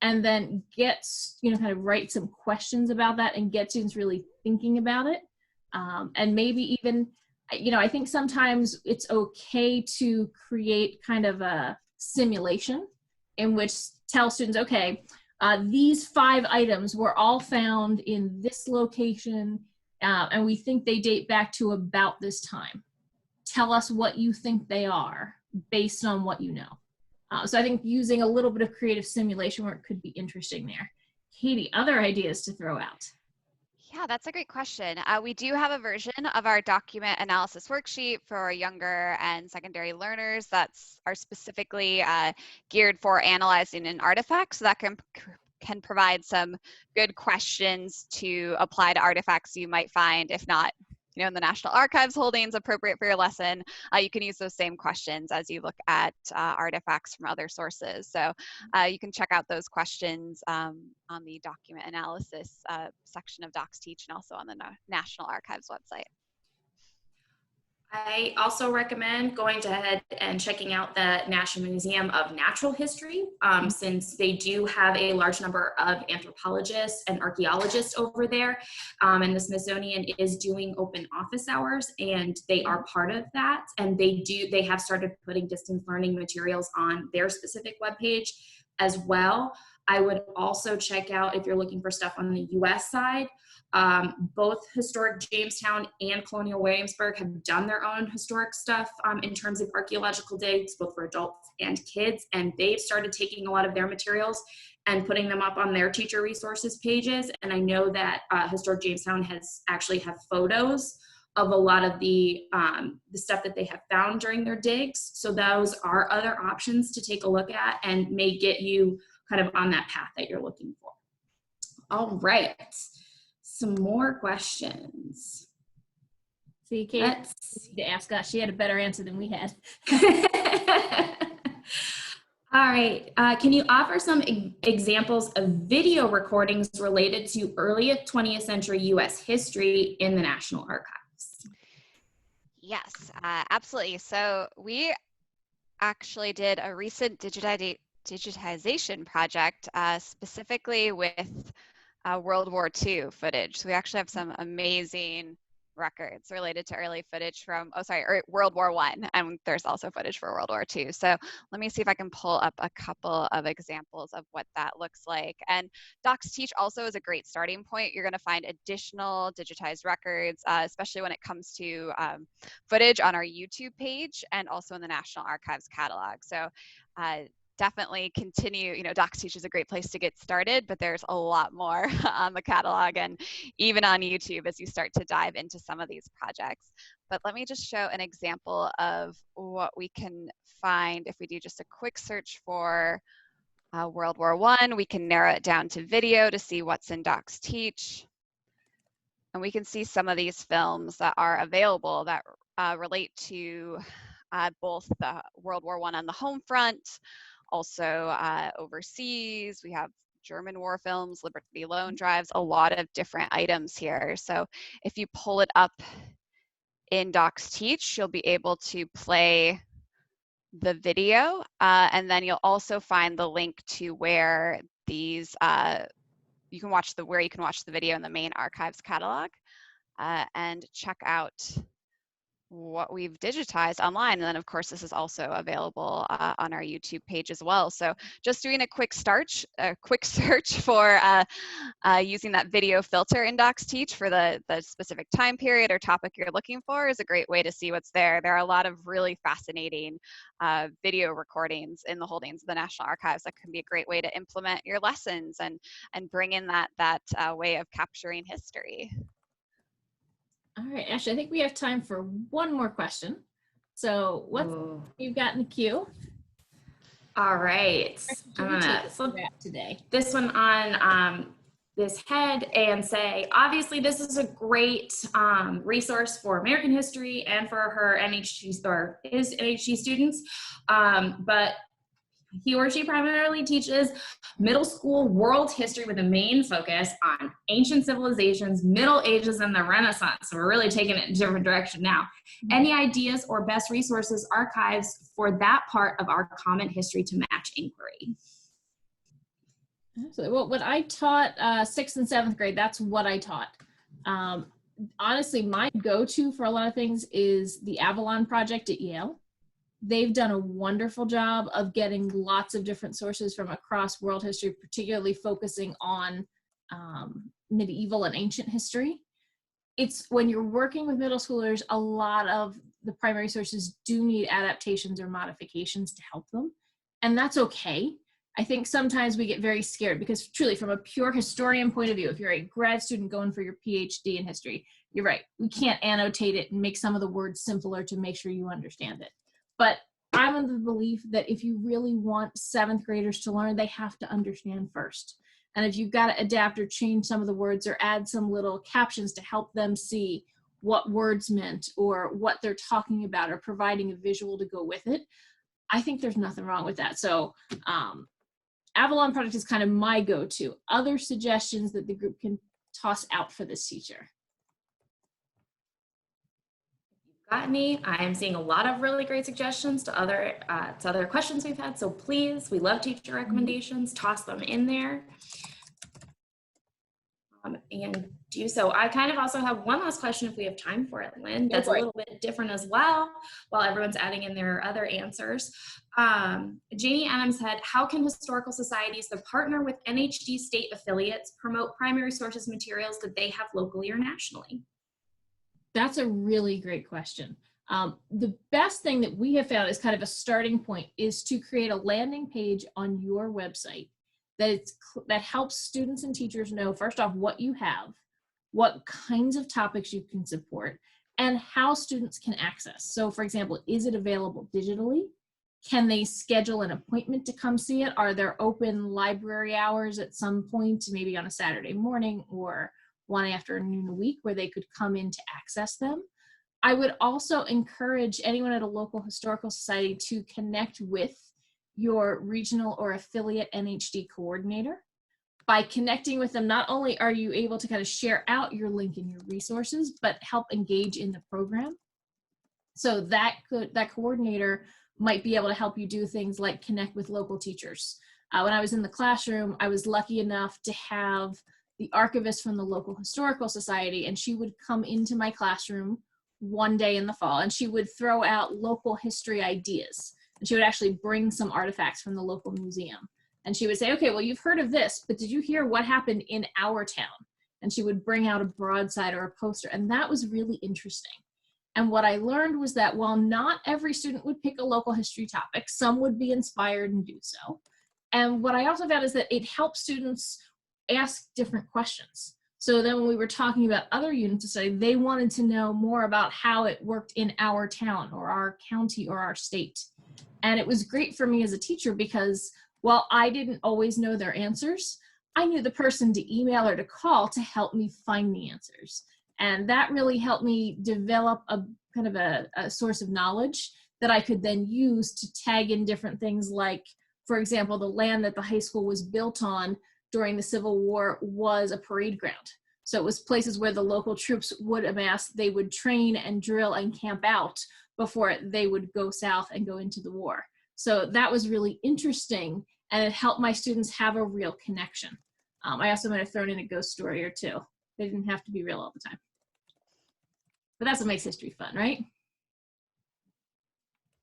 and then kind of write some questions about that and get students really thinking about it. And maybe even, I think sometimes it's okay to create kind of a simulation in which tell students, okay, these 5 items were all found in this location, and we think they date back to about this time. Tell us what you think they are based on what you know. So I think using a little bit of creative simulation work could be interesting there. Katie, other ideas to throw out? Yeah, that's a great question. We do have a version of our document analysis worksheet for younger and secondary learners are specifically geared for analyzing an artifact. So that can provide some good questions to apply to artifacts you might find, if not, in the National Archives holdings appropriate for your lesson. You can use those same questions as you look at artifacts from other sources. So you can check out those questions on the document analysis section of Docsteach and also on the National Archives website. I also recommend going ahead and checking out the National Museum of Natural History, since they do have a large number of anthropologists and archaeologists over there, and the Smithsonian is doing open office hours, and they are part of that, and they have started putting distance learning materials on their specific webpage as well. I would also check out, if you're looking for stuff on the US side, both Historic Jamestown and Colonial Williamsburg have done their own historic stuff in terms of archaeological digs, both for adults and kids, and they've started taking a lot of their materials and putting them up on their teacher resources pages. And I know that Historic Jamestown have photos of a lot of the stuff that they have found during their digs. So those are other options to take a look at and may get you kind of on that path that you're looking for. All right. Some more questions. See, Kate, to ask us. She had a better answer than we had. All right. Can you offer some examples of video recordings related to early 20th century U.S. history in the National Archives? Yes, absolutely. So we actually did a recent digitization project specifically with World War II footage. So we actually have some amazing records related to early footage from, World War I, and there's also footage for World War II. So let me see if I can pull up a couple of examples of what that looks like. And Docsteach also is a great starting point. You're gonna find additional digitized records, especially when it comes to footage on our YouTube page and also in the National Archives catalog. So definitely continue, Docsteach is a great place to get started, but there's a lot more on the catalog and even on YouTube as you start to dive into some of these projects. But let me just show an example of what we can find if we do just a quick search for World War I. We can narrow it down to video to see what's in Docsteach. And we can see some of these films that are available that relate to both the World War I on the home front, also overseas. We have German war films, Liberty Loan Drives, a lot of different items here. So if you pull it up in Docsteach, you'll be able to play the video, and then you'll also find the link to where these you can watch the video in the main archives catalog, and check out what we've digitized online. And then of course this is also available on our YouTube page as well. So just doing a quick search for using that video filter in Docsteach for the specific time period or topic you're looking for is a great way to see what's there. There are a lot of really fascinating video recordings in the holdings of the National Archives that can be a great way to implement your lessons and bring in that way of capturing history. All right, Ashley, I think we have time for one more question. So what you've got in the queue? All right. I'm gonna flip today this one on this head and say, obviously this is a great resource for American history and for her NHG or his NHG students, but he or she primarily teaches middle school world history with a main focus on ancient civilizations, Middle Ages, and the Renaissance. So we're really taking it in a different direction now. Any ideas or best resources, archives for that part of our common history to match inquiry? Absolutely. Well, when I taught 6th and 7th grade, that's what I taught. Honestly, my go-to for a lot of things is the Avalon Project at Yale. They've done a wonderful job of getting lots of different sources from across world history, particularly focusing on medieval and ancient history. It's when you're working with middle schoolers, a lot of the primary sources do need adaptations or modifications to help them. And that's okay. I think sometimes we get very scared because truly from a pure historian point of view, if you're a grad student going for your PhD in history, you're right. We can't annotate it and make some of the words simpler to make sure you understand it. But I'm of the belief that if you really want 7th graders to learn, they have to understand first. And if you've got to adapt or change some of the words or add some little captions to help them see what words meant or what they're talking about or providing a visual to go with it, I think there's nothing wrong with that. So Avalon Project is kind of my go-to. Other suggestions that the group can toss out for this teacher? Got any? I am seeing a lot of really great suggestions to other questions we've had. So please, we love teacher recommendations. Toss them in there. And do so. I kind of also have one last question if we have time for it, Lynn. That's a little bit different as well, while everyone's adding in their other answers. Janie Adams said, how can historical societies that partner with NHD state affiliates promote primary sources materials that they have locally or nationally? That's a really great question. The best thing that we have found is kind of a starting point is to create a landing page on your website that helps students and teachers know, first off, what you have, what kinds of topics you can support, and how students can access. So for example, is it available digitally? Can they schedule an appointment to come see it? Are there open library hours at some point, maybe on a Saturday morning or one afternoon a week where they could come in to access them? I would also encourage anyone at a local historical society to connect with your regional or affiliate NHD coordinator. By connecting with them, not only are you able to kind of share out your link and your resources, but help engage in the program. So that coordinator might be able to help you do things like connect with local teachers. When I was in the classroom, I was lucky enough to have the archivist from the local historical society, and she would come into my classroom one day in the fall, and she would throw out local history ideas. And she would actually bring some artifacts from the local museum. And she would say, okay, well, you've heard of this, but did you hear what happened in our town? And she would bring out a broadside or a poster, and that was really interesting. And what I learned was that while not every student would pick a local history topic, some would be inspired and do so. And what I also found is that it helps students ask different questions. So then when we were talking about other units of study, they wanted to know more about how it worked in our town or our county or our state. And it was great for me as a teacher because while I didn't always know their answers, I knew the person to email or to call to help me find the answers. And that really helped me develop a kind of a source of knowledge that I could then use to tag in different things like, for example, the land that the high school was built on during the Civil War was a parade ground. So it was places where the local troops would amass, they would train and drill and camp out before they would go south and go into the war. So that was really interesting, and it helped my students have a real connection. I also might have thrown in a ghost story or two. They didn't have to be real all the time. But that's what makes history fun, right?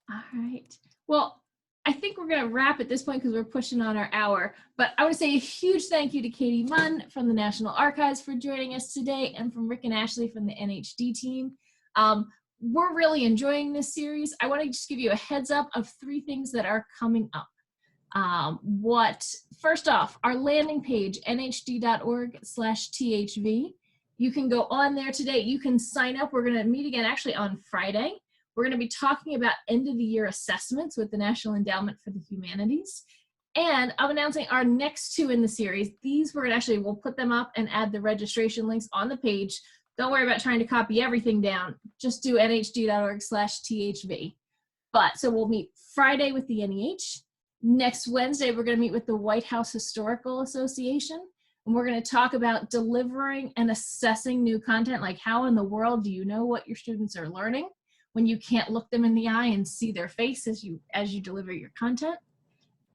All right. Well, I think we're going to wrap at this point because we're pushing on our hour. But I want to say a huge thank you to Katie Munn from the National Archives for joining us today, and from Rick and Ashley from the NHD team. We're really enjoying this series. I want to just give you a heads up of 3 things that are coming up. First off, our landing page, nhd.org/THV. You can go on there today. You can sign up. We're going to meet again actually on Friday. We're going to be talking about end of the year assessments with the National Endowment for the Humanities. And I'm announcing our next 2 in the series. These we'll put them up and add the registration links on the page. Don't worry about trying to copy everything down. Just do nhd.org/THV. So we'll meet Friday with the NEH. Next Wednesday, we're going to meet with the White House Historical Association. And we're going to talk about delivering and assessing new content, like how in the world do you know what your students are learning when you can't look them in the eye and see their face as you deliver your content.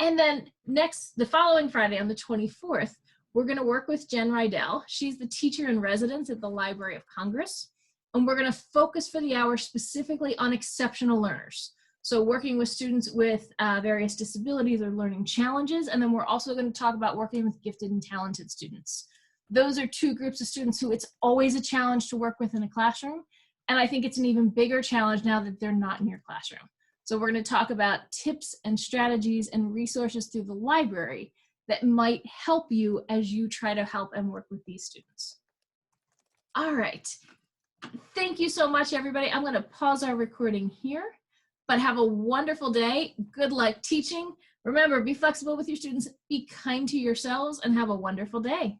And then the following Friday on the 24th, we're going to work with Jen Rydell. She's the teacher in residence at the Library of Congress. And we're going to focus for the hour specifically on exceptional learners. So working with students with various disabilities or learning challenges. And then we're also going to talk about working with gifted and talented students. Those are two groups of students who it's always a challenge to work with in a classroom. And I think it's an even bigger challenge now that they're not in your classroom. So we're going to talk about tips and strategies and resources through the library that might help you as you try to help and work with these students. All right. Thank you so much, everybody. I'm going to pause our recording here, but have a wonderful day. Good luck teaching. Remember, be flexible with your students, be kind to yourselves, and have a wonderful day.